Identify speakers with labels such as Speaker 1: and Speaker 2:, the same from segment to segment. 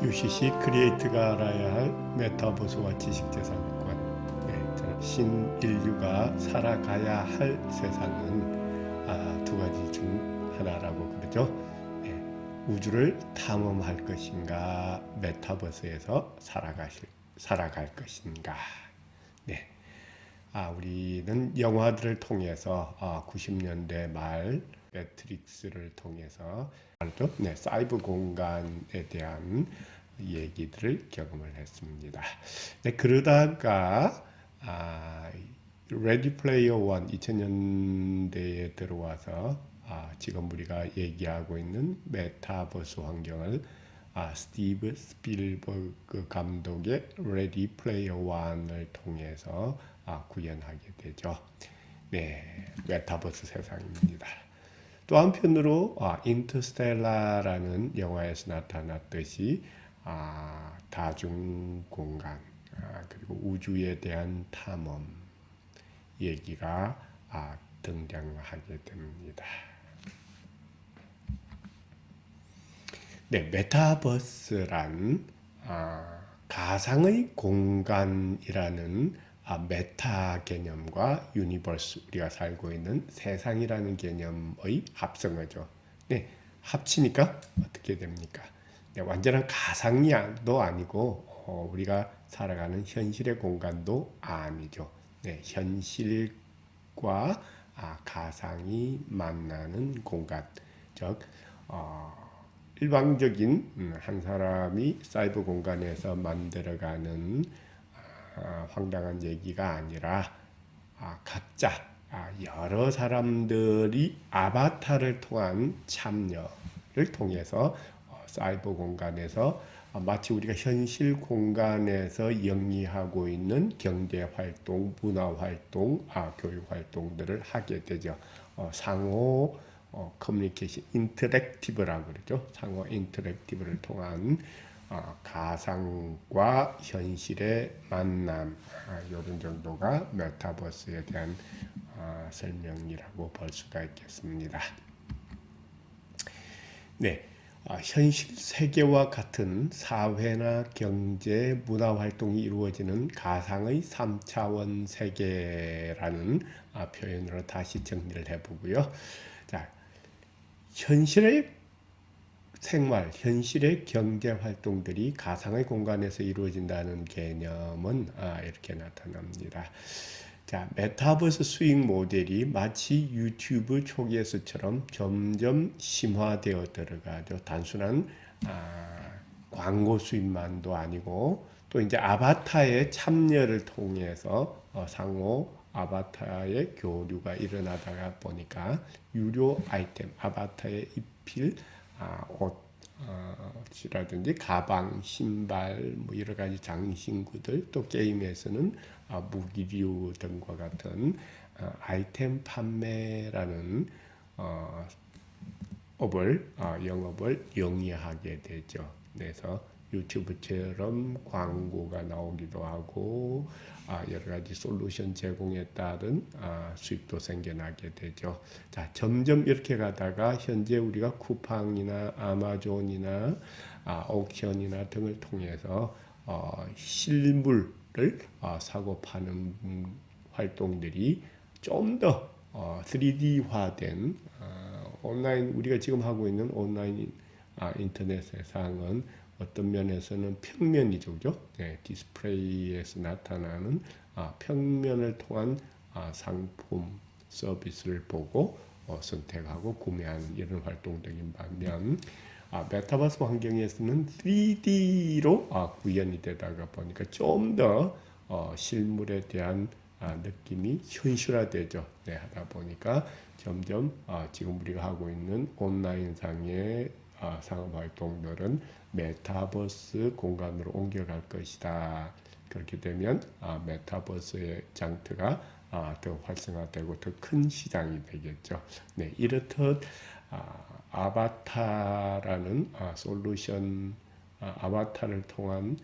Speaker 1: UCC 크리에이트가 알아야 할 메타버스와 지식재산권. 저는 신인류가 살아가야 할 세상은 두 가지 중 하나라고 그러죠. 우주를 탐험할 것인가, 메타버스에서 살아갈 것인가. 우리는 영화들을 통해서 90년대 말 매트릭스를 통해서 사이버 공간에 대한 얘기들을 경험을 했습니다. 그러다가 레디 플레이어 원 2000년대에 들어와서 지금 우리가 얘기하고 있는 메타버스 환경을 스티브 스필버그 감독의 레디 플레이어 원을 통해서 구현하게 되죠. 메타버스 세상입니다. 또 한편으로 인터스텔라라는 영화에서 나타났듯이 다중 공간 그리고 우주에 대한 탐험 얘기가 등장하게 됩니다. 메타버스란 가상의 공간이라는 메타 개념과 유니버스, 우리가 살고 있는 세상이라는 개념의 합성어죠. 합치니까 어떻게 됩니까? 완전한 가상도 아니고 우리가 살아가는 현실의 공간도 아니죠. 현실과 가상이 만나는 공간, 즉 일방적인 한 사람이 사이버 공간에서 만들어가는 황당한 얘기가 아니라 각자 여러 사람들이 아바타를 통한 참여를 통해서 사이버 공간에서 마치 우리가 현실 공간에서 영위하고 있는 경제 활동, 문화 활동, 교육 활동들을 하게 되죠. 상호 커뮤니케이션, 인터랙티브라고 그러죠. 상호 인터랙티브를 통한 가상과 현실의 만남, 이런 정도가 메타버스에 대한 설명이라고 볼 수가 있겠습니다. 현실 세계와 같은 사회나 경제, 문화 활동이 이루어지는 가상의 3차원 세계라는 표현으로 다시 정리를 해보고요. 현실의 생활, 현실의 경제 활동들이 가상의 공간에서 이루어진다는 개념은 이렇게 나타납니다. 메타버스 수익 모델이 마치 유튜브 초기에서처럼 점점 심화되어 들어가죠. 단순한 광고 수입만도 아니고 또 이제 아바타의 참여를 통해서 상호 아바타의 교류가 일어나다가 보니까 유료 아이템, 아바타에 입힐 옷이라든지 가방, 신발, 뭐 여러 가지 장신구들, 또 게임에서는 무기류 등과 같은 아이템 판매라는 영업을 영위하게 되죠. 그래서 유튜브처럼 광고가 나오기도 하고 여러 가지 솔루션 제공에 따른 수익도 생겨나게 되죠. 점점 이렇게 가다가 현재 우리가 쿠팡이나 아마존이나 옥션이나 등을 통해서 실물을 사고 파는 활동들이 좀 더 3D화된 온라인, 우리가 지금 하고 있는 온라인 인터넷 세상은 어떤 면에서는 평면이죠, 그죠? 디스플레이에서 나타나는 평면을 통한 상품, 서비스를 보고 선택하고 구매하는 이런 활동적인 반면 메타버스 환경에서는 3D로 구현이 되다가 보니까 좀 더 실물에 대한 느낌이 현실화되죠. 하다 보니까 점점 지금 우리가 하고 있는 온라인상의 상업활동들은 메타버스 공간으로 옮겨갈 것이다. 그렇게 되면 메타버스의 장터가 더 활성화되고 더 큰 시장이 되겠죠. 이렇듯 아바타라는 솔루션, 아바타를 통한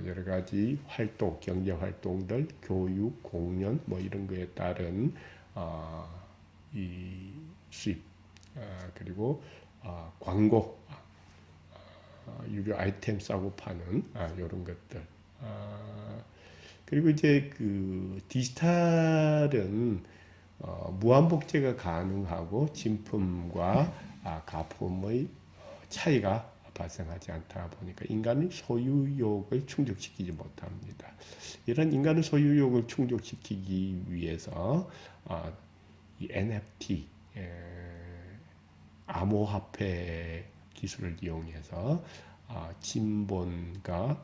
Speaker 1: 여러 가지 활동, 경제 활동들, 교육, 공연, 뭐 이런 거에 따른 이 수입, 그리고 광고, 유료 아이템 싸고 파는 이런 것들. 그리고 이제 그 디지털은 무한복제가 가능하고 진품과 가품의 차이가 발생하지 않다 보니까 인간의 소유욕을 충족시키지 못합니다. 이런 인간의 소유욕을 충족시키기 위해서 이 NFT 암호화폐 기술을 이용해서 진본과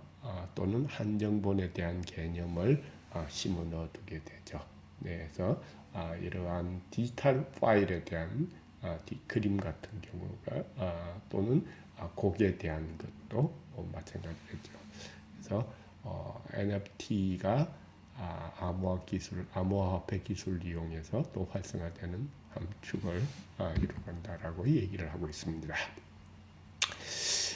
Speaker 1: 또는 한정본에 대한 개념을 심어 넣어두게 되죠. 네, 그래서 이러한 디지털 파일에 대한 그림 같은 경우가 또는 곡에 대한 것도 마찬가지겠죠. 그래서 NFT가 암호화폐 기술을 이용해서 또 활성화되는 함축을 이루어간다라고 얘기를 하고 있습니다.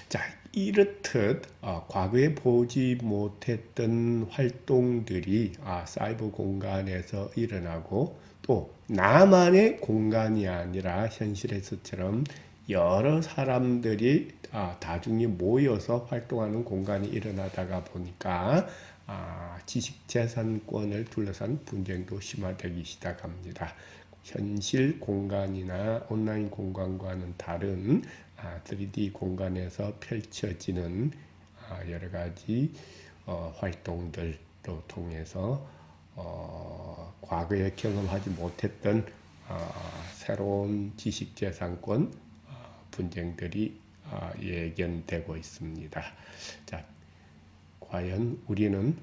Speaker 1: 자, 이렇듯 과거에 보지 못했던 활동들이 사이버 공간에서 일어나고 또 나만의 공간이 아니라 현실에서처럼 여러 사람들이 다중이 모여서 활동하는 공간이 일어나다가 보니까 지식재산권을 둘러싼 분쟁도 심화되기 시작합니다. 현실 공간이나 온라인 공간과는 다른 3D 공간에서 펼쳐지는 여러 가지 활동들로 통해서 과거에 경험하지 못했던 새로운 지식재산권 분쟁들이 예견되고 있습니다. 자, 과연 우리는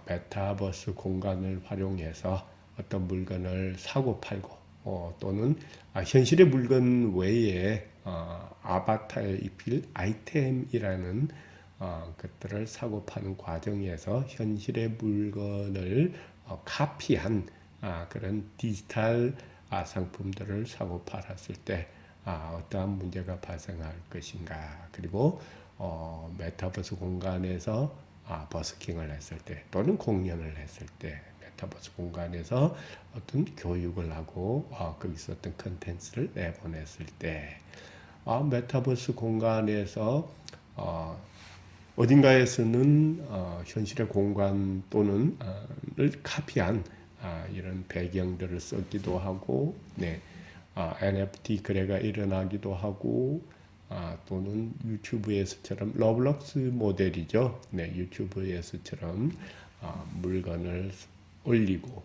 Speaker 1: 메타버스 공간을 활용해서 어떤 물건을 사고 팔고 또는 현실의 물건 외에 아바타에 입힐 아이템이라는 것들을 사고 파는 과정에서 현실의 물건을 카피한 그런 디지털 상품들을 사고 팔았을 때 어떠한 문제가 발생할 것인가. 그리고 메타버스 공간에서 버스킹을 했을 때 또는 공연을 했을 때 메타버스 공간에서 어떤 교육을 하고 거기서 어떤 컨텐츠를 내보냈을 때 메타버스 공간에서 어딘가에서는 현실의 공간 또는 를 카피한 이런 배경들을 쓰기도 하고 NFT 거래가 일어나기도 하고 또는 유튜브에서처럼 러블록스 모델이죠. 유튜브에서처럼 물건을 올리고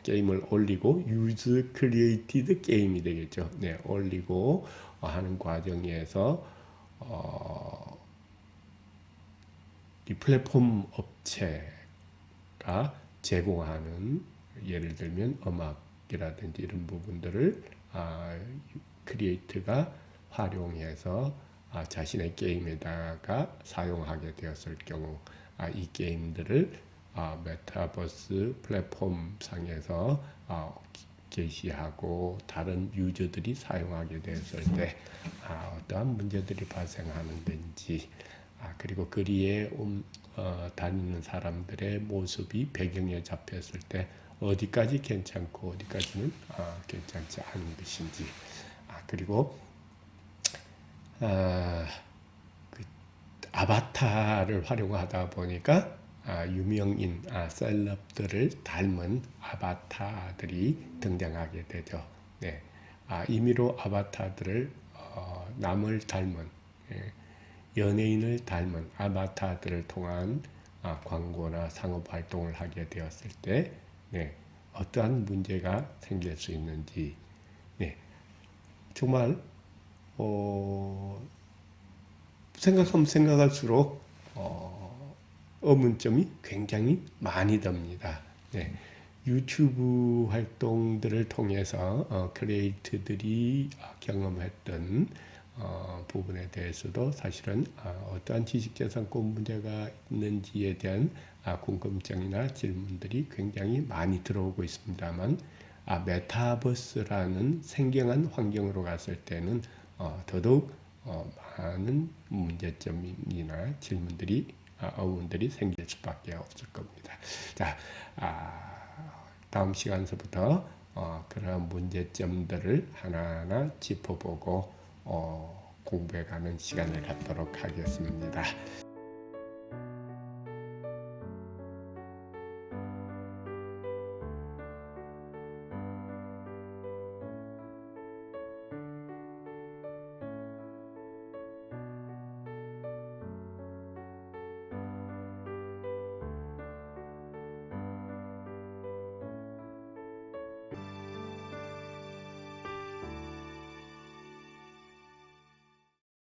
Speaker 1: 게임을 올리고 유즈 크리에이티드 게임이 되겠죠. 올리고 하는 과정에서 이 플랫폼 업체가 제공하는 예를 들면 음악이라든지 이런 부분들을 크리에이터가 활용해서 자신의 게임에다가 사용하게 되었을 경우 이 게임들을 메타버스 플랫폼 상에서 게시하고 다른 유저들이 사용하게 되었을 때 어떠한 문제들이 발생하는 건지 그리고 거리에 다니는 사람들의 모습이 배경에 잡혔을 때 어디까지 괜찮고 어디까지는 괜찮지 않은 것인지 그리고 그 아바타를 활용하다 보니까 유명인, 셀럽들을 닮은 아바타들이 등장하게 되죠. 임의로 아바타들을 남을 닮은 연예인을 닮은 아바타들을 통한 광고나 상업 활동을 하게 되었을 때 어떠한 문제가 생길 수 있는지 정말 생각하면 생각할수록 의문점이 굉장히 많이 듭니다. 유튜브 활동들을 통해서 크리에이터들이 경험했던 부분에 대해서도 사실은 어떠한 지식재산권 문제가 있는지에 대한 궁금증이나 질문들이 굉장히 많이 들어오고 있습니다만 메타버스라는 생경한 환경으로 갔을 때는 더더욱 많은 문제점이나 질문들이 의문들이 생길 수밖에 없을 겁니다. 자, 다음 시간서부터 그러한 문제점들을 하나하나 짚어보고 공부해가는 시간을 갖도록 하겠습니다.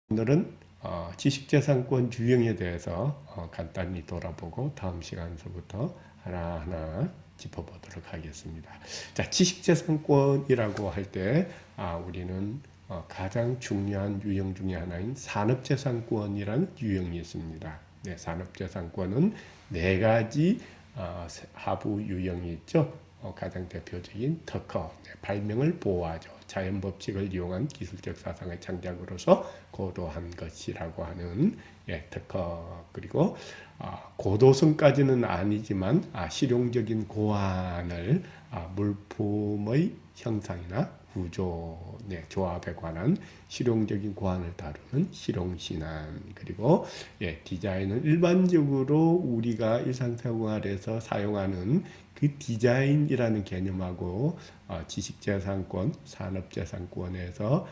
Speaker 1: 오늘은 지식재산권 유형에 대해서 간단히 돌아보고 다음 시간서부터 하나하나 짚어보도록 하겠습니다. 자, 지식재산권이라고 할 때 우리는 가장 중요한 유형 중에 하나인 산업재산권이라는 유형이 있습니다. 네, 산업재산권은 네 가지 하부 유형이 있죠. 가장 대표적인 특허, 발명을 보호하죠. 자연 법칙을 이용한 기술적 사상의 창작으로서 고도한 것이라고 하는 특허, 그리고 고도성까지는 아니지만 실용적인 고안을 물품의 형상이나 구조, 조합에 관한 실용적인 고안을 다루는 실용신안, 그리고 디자인은 일반적으로 우리가 일상생활에서 사용하는 그 디자인이라는 개념하고 지식재산권, 산업재산권에서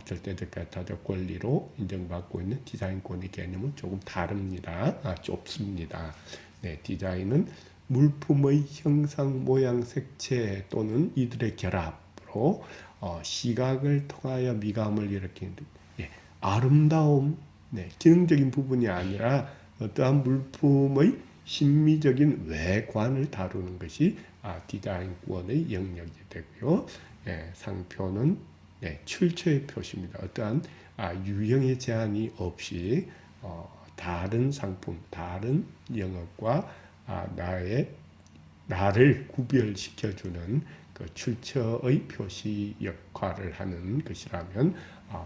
Speaker 1: 절대적 배타적 권리로 인정받고 있는 디자인권의 개념은 조금 다릅니다. 좁습니다. 디자인은 물품의 형상, 모양, 색채 또는 이들의 결합으로 시각을 통하여 미감을 일으키는 아름다움, 기능적인 부분이 아니라 어떠한 물품의 심미적인 외관을 다루는 것이 디자인권의 영역이 되고요. 상표는 출처의 표시입니다. 어떠한 유형의 제한이 없이 다른 상품, 다른 영역과 나를 구별시켜주는 그 출처의 표시 역할을 하는 것이라면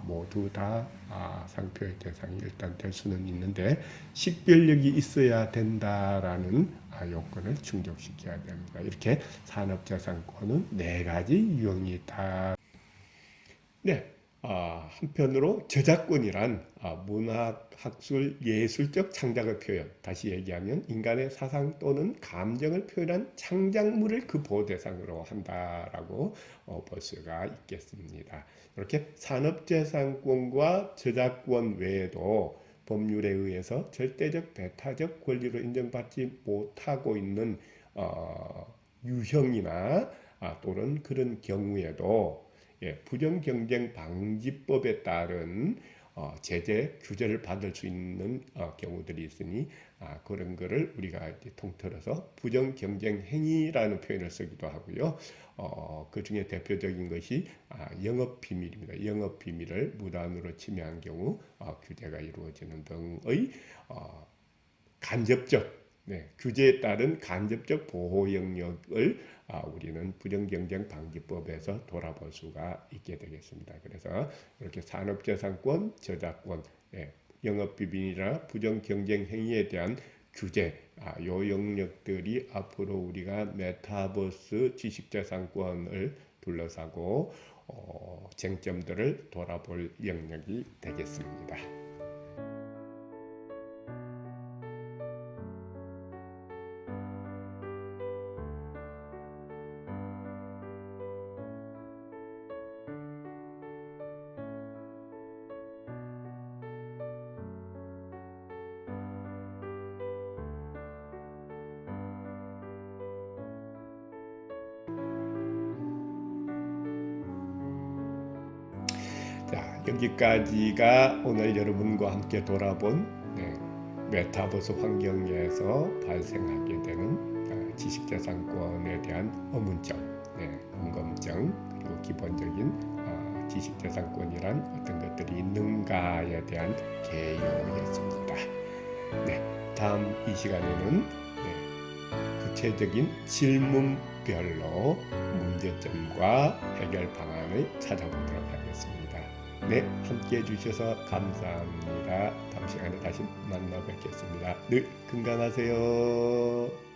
Speaker 1: 모두 다 상표의 대상이 일단 될 수는 있는데 식별력이 있어야 된다라는 요건을 충족시켜야 됩니다. 이렇게 산업재산권은 네 가지 유형이 있다. 한편으로 저작권이란 문학, 학술, 예술적 창작의 표현, 다시 얘기하면 인간의 사상 또는 감정을 표현한 창작물을 그 보호 대상으로 한다라고 볼 수가 있겠습니다. 이렇게 산업재산권과 저작권 외에도 법률에 의해서 절대적 배타적 권리로 인정받지 못하고 있는 유형이나 또는 그런 경우에도 부정경쟁 방지법에 따른 제재 규제를 받을 수 있는 경우들이 있으니 그런 거를 우리가 이제 통틀어서 부정경쟁 행위라는 표현을 쓰기도 하고요. 그 중에 대표적인 것이 영업비밀입니다. 영업비밀을 무단으로 침해한 경우 규제가 이루어지는 등의 간접적 규제에 따른 간접적 보호 영역을 우리는 부정경쟁 방지법에서 돌아볼 수가 있게 되겠습니다. 그래서 이렇게 산업재산권, 저작권, 영업비밀이나 부정경쟁 행위에 대한 규제, 요 영역들이 앞으로 우리가 메타버스 지식재산권을 둘러싸고 쟁점들을 돌아볼 영역이 되겠습니다. 자, 여기까지가 오늘 여러분과 함께 돌아본 메타버스 환경에서 발생하게 되는 지식재산권에 대한 의문점, 궁금증, 그리고 기본적인 지식재산권이란 어떤 것들이 있는가에 대한 개요였습니다. 다음 이 시간에는 구체적인 질문별로 문제점과 해결 방안을 찾아보도록 하겠습니다. 함께 해주셔서 감사합니다. 다음 시간에 다시 만나 뵙겠습니다. 늘 건강하세요.